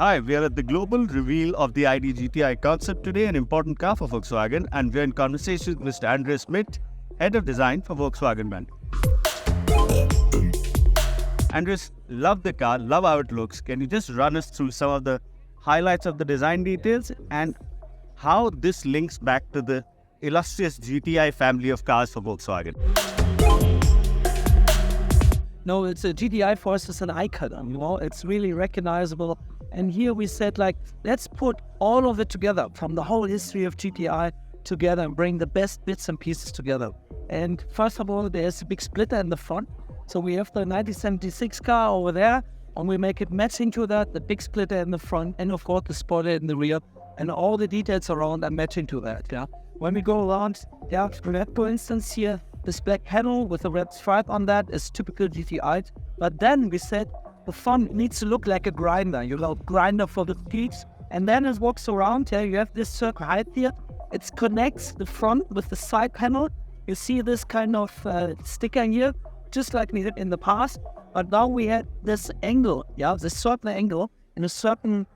Hi, we are at the global reveal of the ID GTI concept today, an important car for Volkswagen, and we're in conversation with Mr. Andreas Mindt, Head of Design for Volkswagen Bank. Andreas, love the car, love how it looks. Can you just run us through some of the highlights of the design details and how this links back to the illustrious GTI family of cars for Volkswagen? No, it's a GTI for us is an icon, it's really recognizable. And here we said, let's put all of it together from the whole history of GTI together and bring the best bits and pieces together. And first of all, there's a big splitter in the front. So we have the 1976 car over there, and we make it matching to that, the big splitter in the front, and of course the spoiler in the rear, and all the details around are matching to that. Yeah. When we go around, we have, for instance, here, this black panel with a red stripe on that is typical GTI. But then we said the front needs to look like a grinder, grinder for the peaks. And then it walks around, you have this circle height here. It connects the front with the side panel. You see this kind of sticker here, just like we did in the past. But now we had this angle, this certain angle and a certain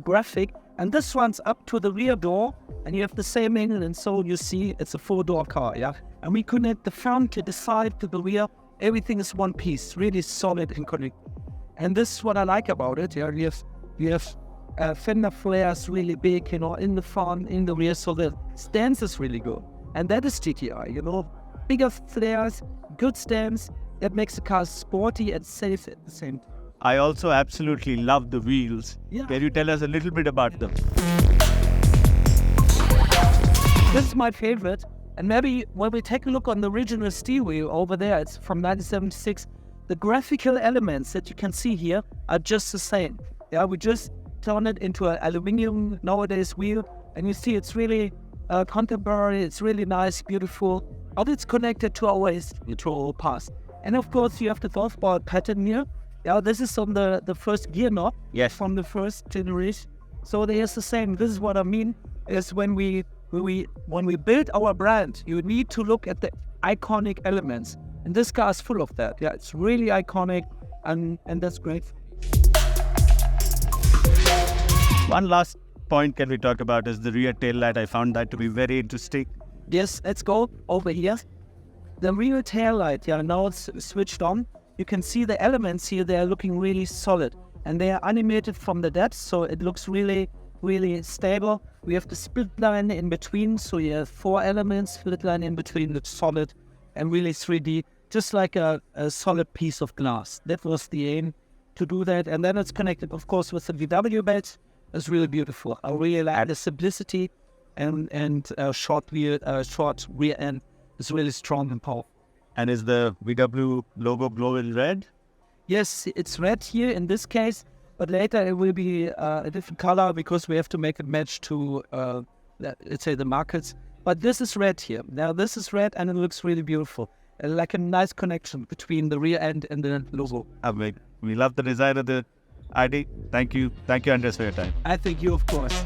graphic. And this runs up to the rear door, and you have the same angle, and so you see it's a four-door car, And we connect the front to the side to the rear. Everything is one piece, really solid and connected. And this is what I like about it. We have fender flares really big, in the front, in the rear, so the stance is really good. And that is GTI, bigger flares, good stance. That makes the car sporty and safe at the same time. I also absolutely love the wheels. Yeah. Can you tell us a little bit about them? This is my favorite. And maybe when we take a look on the original steel wheel over there, it's from 1976. The graphical elements that you can see here are just the same. We just turn it into an aluminum nowadays wheel, and you see it's really contemporary. It's really nice, beautiful, but it's connected to our history, to our past. And of course, you have the golf ball pattern here. This is on the first gear knob. Yes. From the first generation. So there's the same. This is what I mean is when we build our brand, you need to look at the iconic elements. And this car is full of that. It's really iconic, and that's great. One last point can we talk about is the rear tail light. I found that to be very interesting. Yes, let's go over here. The rear tail light, now it's switched on. You can see the elements here, they are looking really solid. And they are animated from the depth, so it looks really, really stable. We have the split line in between, so you have 4 elements, split line in between, that's solid and really 3D, just like a solid piece of glass. That was the aim, to do that. And then it's connected, of course, with the VW badge. It's really beautiful. I really like the simplicity and short rear end is really strong and powerful. And is the VW logo glowing red? Yes, it's red here in this case, but later it will be a different color because we have to make it match to, let's say, the markets. But this is red here. Now this is red and it looks really beautiful. Like a nice connection between the rear end and the logo. We love the design of the ID. Thank you, Andreas, for your time. I thank you, of course.